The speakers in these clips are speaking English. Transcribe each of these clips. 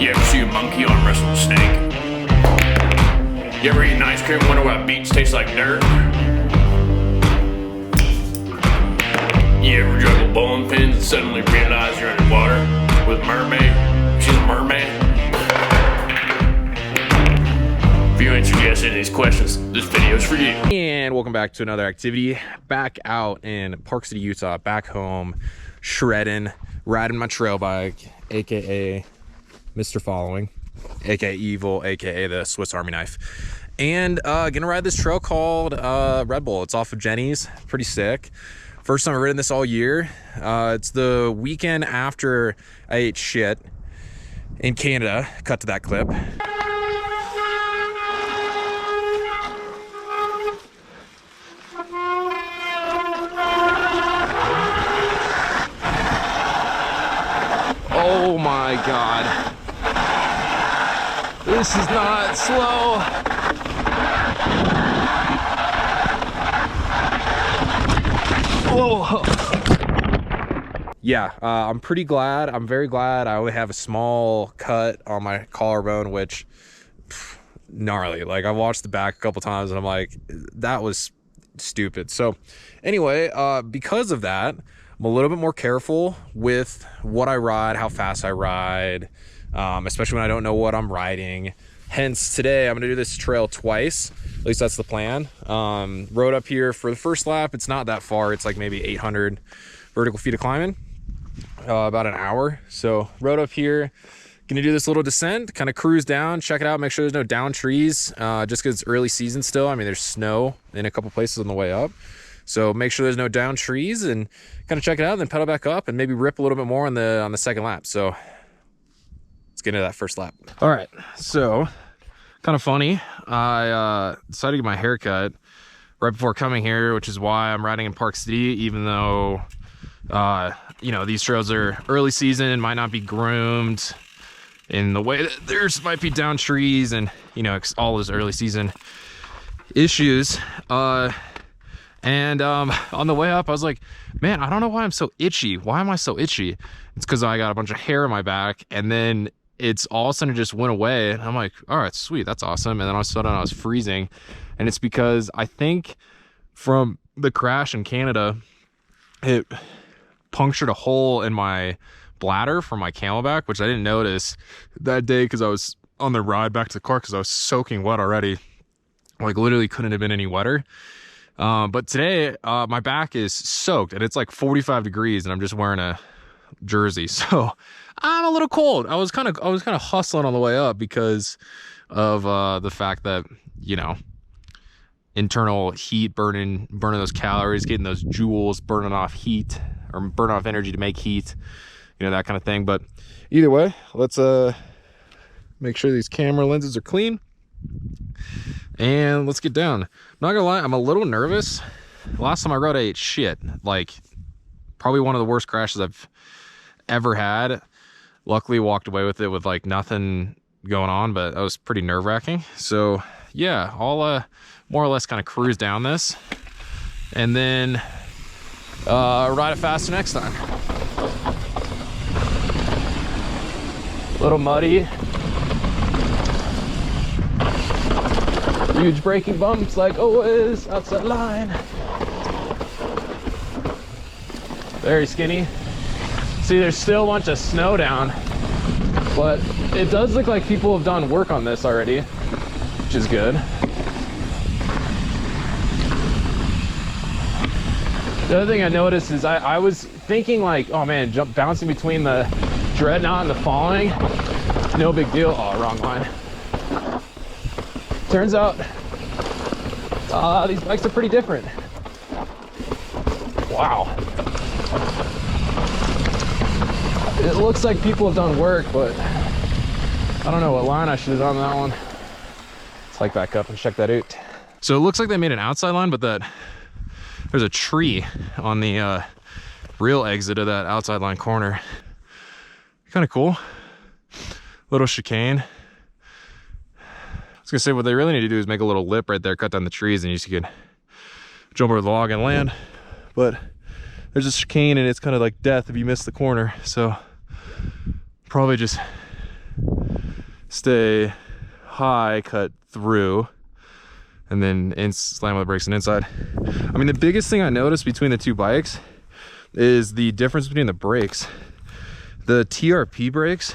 You ever see a monkey arm wrestle a snake? You ever eat an ice cream and wonder why beets taste like dirt? You ever juggle bowling pins and suddenly realize you're underwater with a mermaid? She's a mermaid? If you answered yes to these questions, this video is for you. And welcome back to another activity. Back out in Park City, Utah, back home, shredding, riding my trail bike, aka Mr. Following, aka Evil, aka the Swiss Army knife. And gonna ride this trail called RedBull. It's off of Jenny's, pretty sick. First time I've ridden this all year. It's the weekend after I ate shit in Canada. Cut to that clip. Oh my God. This is not slow. Whoa. Yeah, I'm pretty glad. I'm very glad I only have a small cut on my collarbone, which gnarly. Like, I watched the back a couple times and I'm like, that was stupid. So anyway, because of that, I'm a little bit more careful with what I ride, how fast I ride, especially when I don't know what I'm riding. Hence, today I'm gonna do this trail twice. At least that's the plan. Rode up here for the first lap. It's not that far. It's like maybe 800 vertical feet of climbing, about an hour. So rode up here, gonna do this little descent, kind of cruise down, check it out, make sure there's no down trees, just because it's early season still. I mean, there's snow in a couple places on the way up. So make sure there's no down trees and kind of check it out and then pedal back up and maybe rip a little bit more on the second lap. So let's get into that first lap. All right, so kind of funny. I decided to get my hair cut right before coming here, which is why I'm riding in Park City, even though, you know, these trails are early season and might not be groomed in the way that there's might be down trees and, you know, all those early season issues. And on the way up, I was like, man, I don't know why I'm so itchy. Why am I so itchy? It's because I got a bunch of hair on my back, and then it's all of a sudden just went away. And I'm like, all right, sweet, that's awesome. And then all of a sudden I was freezing. And it's because I think from the crash in Canada, it punctured a hole in my bladder from my Camelback, which I didn't notice that day because I was on the ride back to the car because I was soaking wet already. Like, literally couldn't have been any wetter. But today, my back is soaked and it's like 45 degrees and I'm just wearing a jersey. So I'm a little cold. I was kind of hustling on the way up because of, the fact that, you know, internal heat burning those calories, getting those joules, burning off heat or burning off energy to make heat, you know, that kind of thing. But either way, let's, make sure these camera lenses are clean. And let's get down. I'm not gonna lie, I'm a little nervous. Last time I rode, I ate shit. Like, probably one of the worst crashes I've ever had. Luckily walked away with it with like nothing going on, but that was pretty nerve-wracking. So yeah, I'll more or less kind of cruise down this and then ride it faster next time. A little muddy. Huge braking bumps like always, outside line. Very skinny. See, there's still a bunch of snow down, but it does look like people have done work on this already, which is good. The other thing I noticed is I was thinking like, oh man, bouncing between the Dreadnought and the Following, no big deal. Oh, wrong line. Turns out these bikes are pretty different. Wow. It looks like people have done work, but I don't know what line I should have done on that one. Let's hike back up and check that out. So it looks like they made an outside line, but there's a tree on the real exit of that outside line corner. Kind of cool. Little chicane. I was gonna say what they really need to do is make a little lip right there, cut down the trees, and you can jump over the log and land. But there's a chicane and it's kind of like death if you miss the corner. So probably just stay high, cut through, and then slam on the brakes and inside. I mean, the biggest thing I noticed between the two bikes is the difference between the brakes. The TRP brakes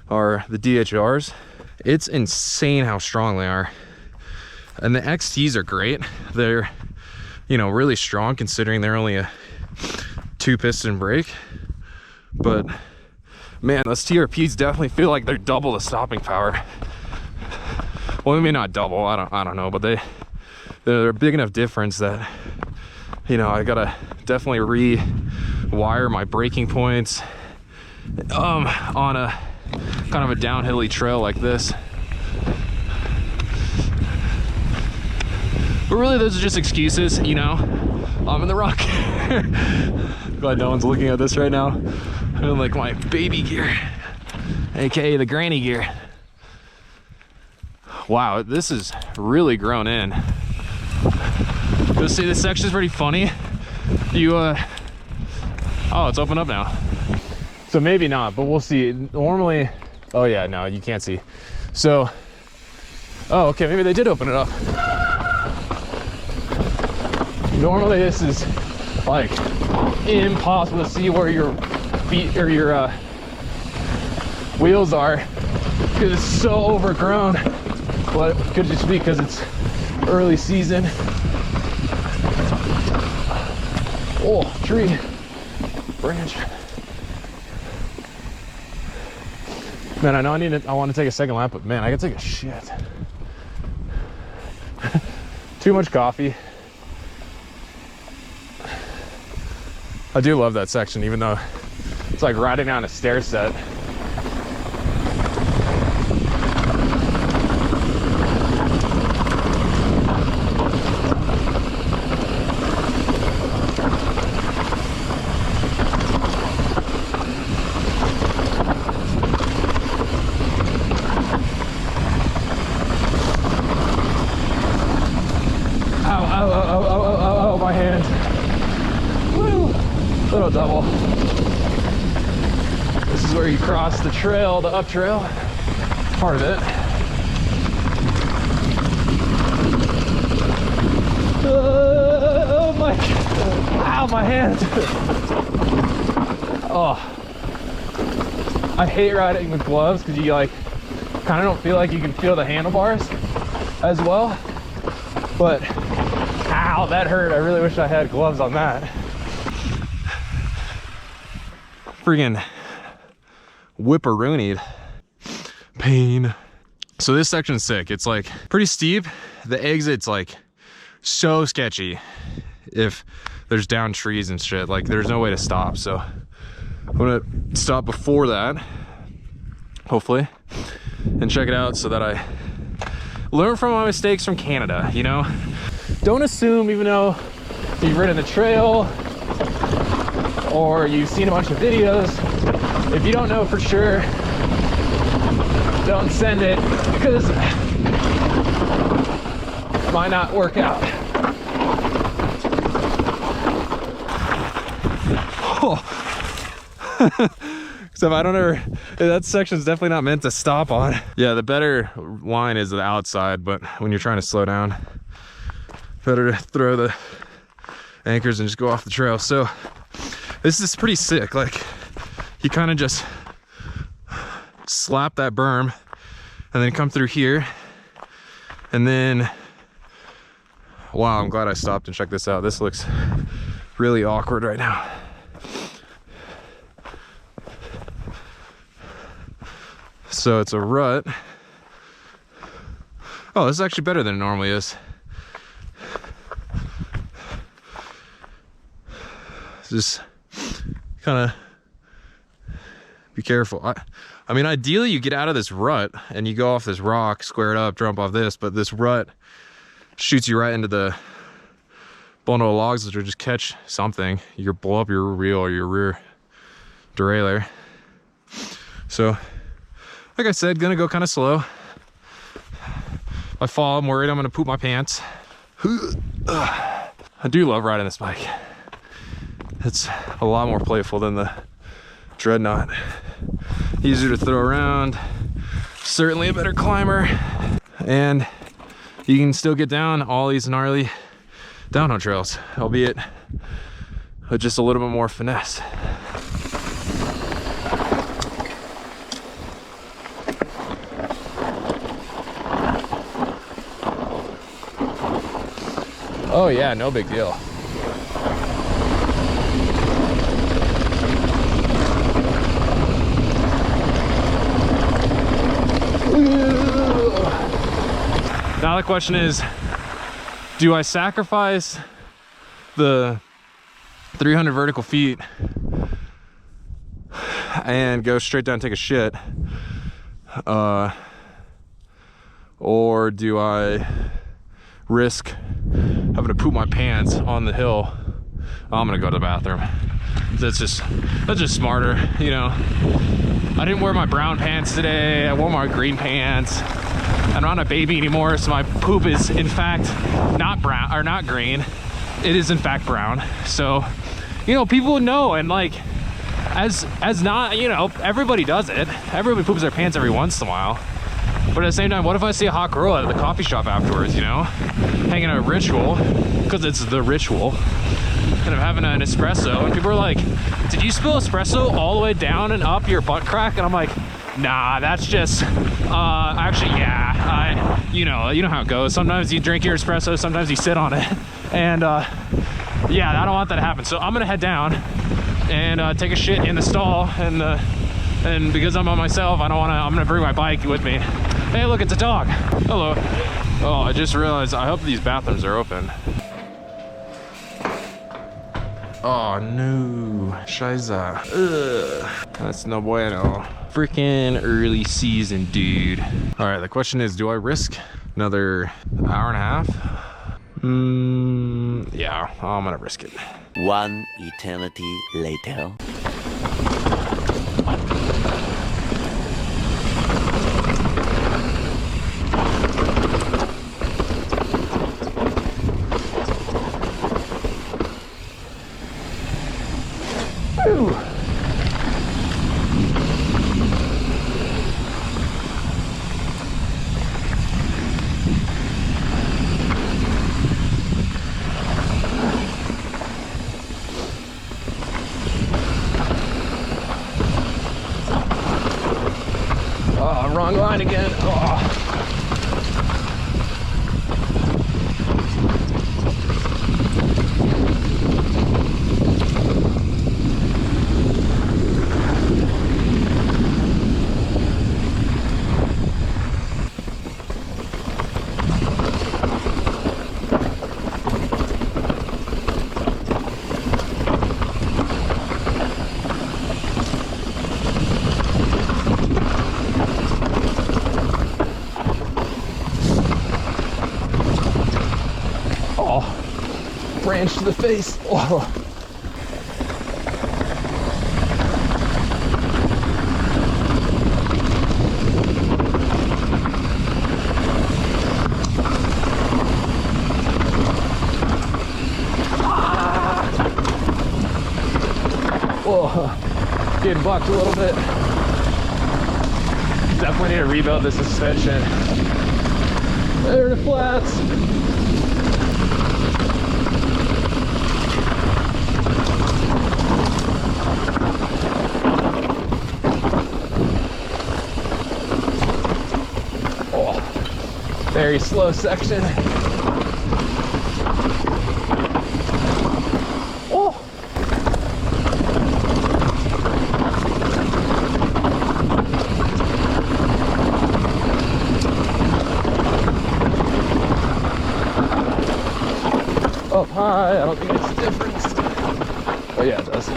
are the DHRs. It's insane how strong they are. And the XTs are great. They're, you know, really strong considering they're only a 2-piston brake. But man, those TRPs definitely feel like they're double the stopping power. Well, maybe not double, I don't know, but they're a big enough difference that, you know, I gotta definitely rewire my braking points on a kind of a downhilly trail like this. But really, those are just excuses, you know. I'm in the rock. Glad no one's looking at this right now. I'm in like my baby gear, aka the granny gear. Wow, this is really grown in. You'll see this section's pretty funny. Oh, it's opened up now. So maybe not, but we'll see. Normally, oh yeah, no, you can't see. So, oh, okay, maybe they did open it up. Normally this is like impossible to see where your feet or your wheels are because it's so overgrown. But it could just be because it's early season. Oh, tree, branch. Man, I know I want to take a second lap, but man, I gotta take a shit. Too much coffee. I do love that section, even though it's like riding down a stair set. Oh, my hand. Woo! Little double. This is where you cross the trail, the up trail, part of it. Oh my God. Ow, my hand. Oh. I hate riding with gloves because you like kind of don't feel like you can feel the handlebars as well. But ow, that hurt. I really wish I had gloves on that. Friggin' whipperoonied. Pain. So this section's sick. It's like pretty steep. The exit's like so sketchy if there's down trees and shit. Like there's no way to stop. So I'm gonna stop before that, hopefully, and check it out so that I learn from my mistakes from Canada, you know? Don't assume, even though you've ridden the trail or you've seen a bunch of videos, if you don't know for sure, don't send it because it might not work out. Oh. So I don't ever, that section's definitely not meant to stop on. Yeah, the better line is the outside, but when you're trying to slow down, better to throw the anchors and just go off the trail. So this is pretty sick. Like you kind of just slap that berm and then come through here. And then, wow, I'm glad I stopped and checked this out. This looks really awkward right now. So it's a rut. Oh, this is actually better than it normally is. Just kind of be careful. I mean, ideally you get out of this rut and you go off this rock, square it up, jump off this, but this rut shoots you right into the bundle of logs, which will just catch something. You could blow up your wheel or your rear derailleur. So, like I said, gonna go kind of slow. If I fall, I'm worried I'm gonna poop my pants. I do love riding this bike. It's a lot more playful than the Dreadnought. Easier to throw around, certainly a better climber, and you can still get down all these gnarly downhill trails, albeit with just a little bit more finesse. Oh yeah, no big deal. Now the question is, do I sacrifice the 300 vertical feet and go straight down and take a shit? Or do I risk having to poop my pants on the hill? I'm gonna go to the bathroom. That's just smarter, you know. I didn't wear my brown pants today. I wore my green pants. I'm not a baby anymore, so my poop is in fact not brown or not green. It is in fact brown. So, you know, people would know, and like, as not, you know, everybody does it. Everybody poops their pants every once in a while. But at the same time, what if I see a hot girl at the coffee shop afterwards, you know, hanging out a ritual, because it's the ritual, and I'm having an espresso, and people are like, did you spill espresso all the way down and up your butt crack? And I'm like, nah, that's just, actually, yeah, you know how it goes. Sometimes you drink your espresso, sometimes you sit on it, and yeah, I don't want that to happen. So I'm gonna head down and take a shit in the stall, and because I'm on myself, I'm gonna bring my bike with me. Hey, look, it's a dog. Hello. Oh, I just realized, I hope these bathrooms are open. Oh no, Scheiße. Ugh. That's no bueno. Freaking early season, dude. All right, the question is, do I risk another hour and a half? Yeah, I'm gonna risk it. One eternity later. Woo. Oh, wrong line again. Oh. Branch to the face. Oh. Whoa, getting bucked a little bit. Definitely need to rebuild the suspension. There are the flats. Very slow section. Oh. Up high, I don't think it makes a difference. Oh yeah, it does.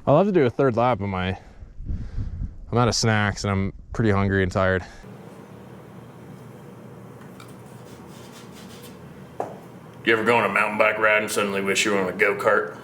I'll have to do a third lap, but I'm out of snacks and I'm pretty hungry and tired. You ever go on a mountain bike ride and suddenly wish you were on a go-kart?